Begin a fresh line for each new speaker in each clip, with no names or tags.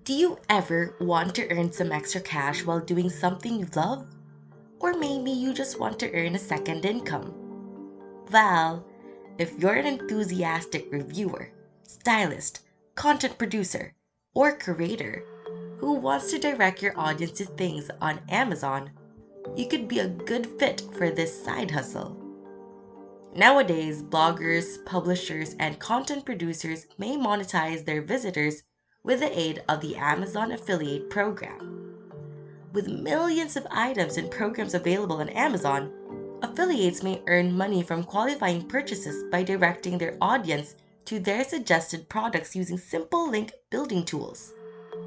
Do you ever want to earn some extra cash while doing something you love? Or maybe you just want to earn a second income? Well, if you're an enthusiastic reviewer, stylist, content producer, or creator who wants to direct your audience to things on Amazon, you could be a good fit for this side hustle. Nowadays, bloggers, publishers, and content producers may monetize their visitors with the aid of the Amazon Affiliate Program. With millions of items and programs available on Amazon, affiliates may earn money from qualifying purchases by directing their audience to their suggested products using simple link building tools.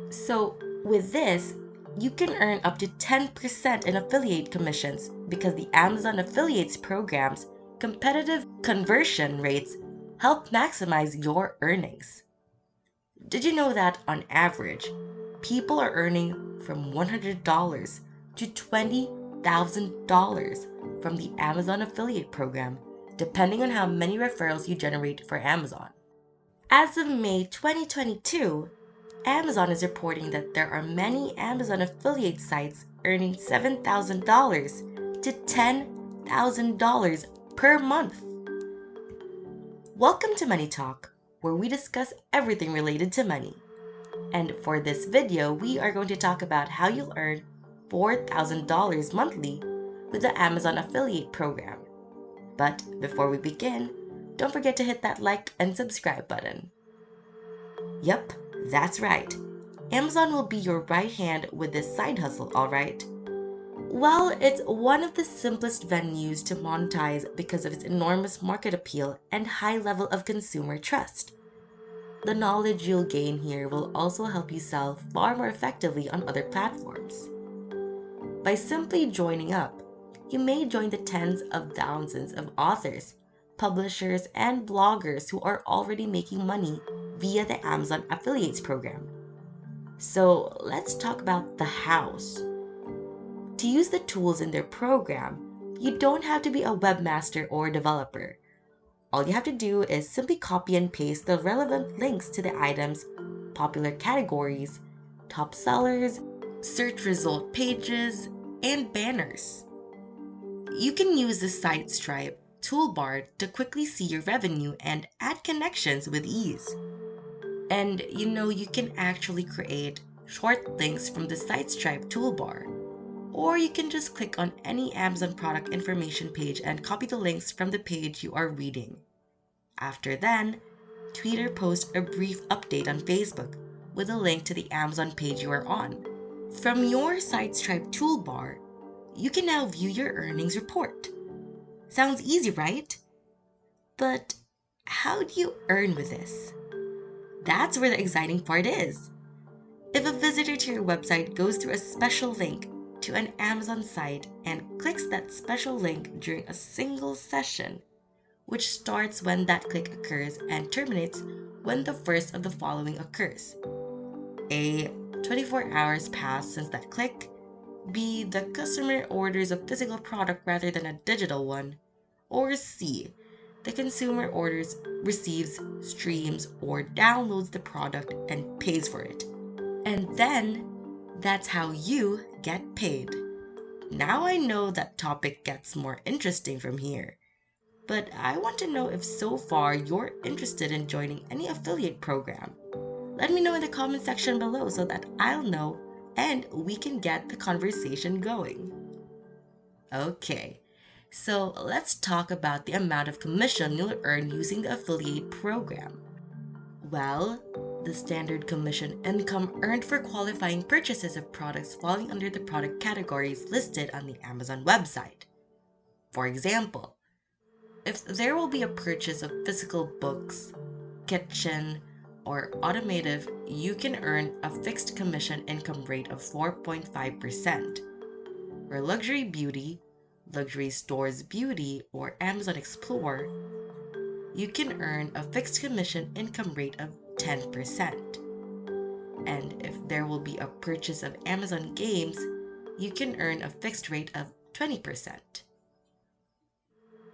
So, with this, you can earn up to 10% in affiliate commissions because the Amazon Affiliates program's competitive conversion rates help maximize your earnings. Did you know that on average, people are earning from $100 to $20,000 from the Amazon Affiliate program, depending on how many referrals you generate for Amazon? As of May 2022, Amazon is reporting that there are many Amazon affiliate sites earning $7,000 to $10,000 per month. Welcome to Money Talk, where we discuss everything related to money. And for this video, we are going to talk about how you'll earn $4,000 monthly with the Amazon Affiliate Program. But before we begin, don't forget to hit that like and subscribe button. Yep, that's right. Amazon will be your right hand with this side hustle, alright? Well, it's one of the simplest venues to monetize because of its enormous market appeal and high level of consumer trust. The knowledge you'll gain here will also help you sell far more effectively on other platforms. By simply joining up, you may join the tens of thousands of authors, publishers, and bloggers who are already making money via the Amazon Affiliates program. So let's talk about the hows. To use the tools in their program, you don't have to be a webmaster or developer. All you have to do is simply copy and paste the relevant links to the items, popular categories, top sellers, search result pages, and banners. You can use the SiteStripe toolbar to quickly see your revenue and add connections with ease. And you can actually create short links from the SiteStripe toolbar. Or you can just click on any Amazon product information page and copy the links from the page you are reading. After then, tweet or post a brief update on Facebook with a link to the Amazon page you are on. From your SiteStripe toolbar, you can now view your earnings report. Sounds easy, right? But how do you earn with this? That's where the exciting part is. If a visitor to your website goes through a special link to an Amazon site and clicks that special link during a single session, which starts when that click occurs and terminates when the first of the following occurs. A. 24 hours pass since that click. B. The customer orders a physical product rather than a digital one. Or C. The consumer receives, streams, or downloads the product and pays for it. And then, that's how you get paid. Now I know that topic gets more interesting from here. But I want to know if so far you're interested in joining any affiliate program. Let me know in the comment section below so that I'll know and we can get the conversation going. Okay, so let's talk about the amount of commission you'll earn using the affiliate program. Well, the standard commission income earned for qualifying purchases of products falling under the product categories listed on the Amazon website. For example, if there will be a purchase of physical books, kitchen, or automotive, you can earn a fixed commission income rate of 4.5%. For luxury beauty, luxury stores beauty, or Amazon Explore, you can earn a fixed commission income rate of 10%. And if there will be a purchase of Amazon games, you can earn a fixed rate of 20%.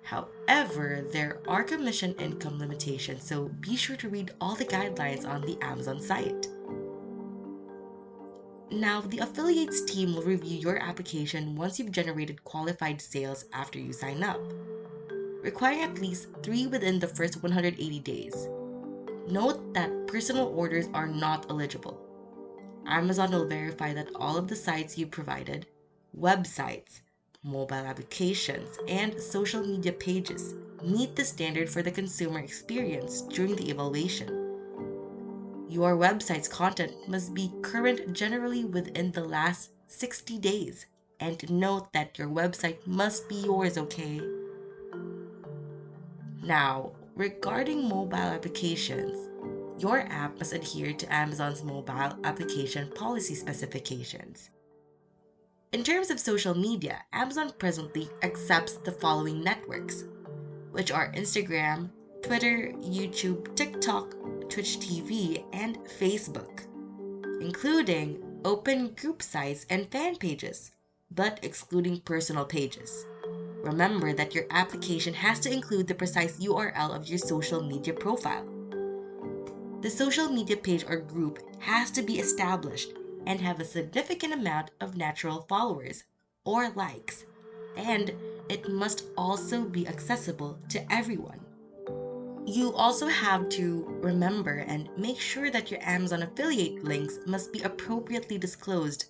However, there are commission income limitations, so be sure to read all the guidelines on the Amazon site. Now, the affiliates team will review your application once you've generated qualified sales after you sign up, requiring at least 3 within the first 180 days. Note that personal orders are not eligible. Amazon will verify that all of the sites you provided, websites, mobile applications, and social media pages meet the standard for the consumer experience during the evaluation. Your website's content must be current generally within the last 60 days. And note that your website must be yours, okay? Now, regarding mobile applications, your app must adhere to Amazon's mobile application policy specifications. In terms of social media, Amazon presently accepts the following networks, which are Instagram, Twitter, YouTube, TikTok, Twitch TV, and Facebook, including open group sites and fan pages, but excluding personal pages. Remember that your application has to include the precise URL of your social media profile. The social media page or group has to be established and have a significant amount of natural followers or likes, and it must also be accessible to everyone. You also have to remember and make sure that your Amazon affiliate links must be appropriately disclosed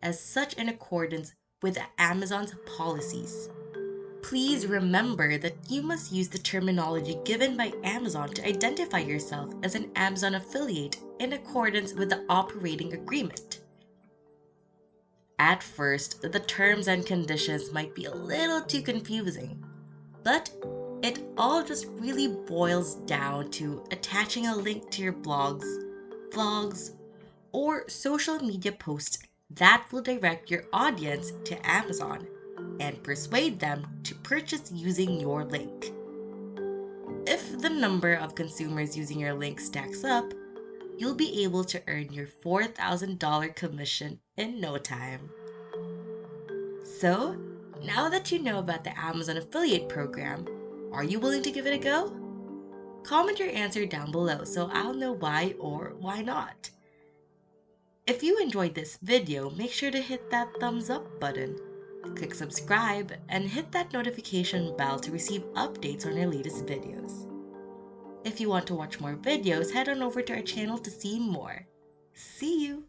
as such in accordance with Amazon's policies. Please remember that you must use the terminology given by Amazon to identify yourself as an Amazon affiliate in accordance with the operating agreement. At first, the terms and conditions might be a little too confusing, but it all just really boils down to attaching a link to your blogs, vlogs, or social media posts that will direct your audience to Amazon and persuade them to purchase using your link. If the number of consumers using your link stacks up, you'll be able to earn your $4,000 commission in no time. So, now that you know about the Amazon affiliate program, are you willing to give it a go? Comment your answer down below so I'll know why or why not. If you enjoyed this video, make sure to hit that thumbs up button, click subscribe, and hit that notification bell to receive updates on our latest videos. If you want to watch more videos, head on over to our channel to see more. See you!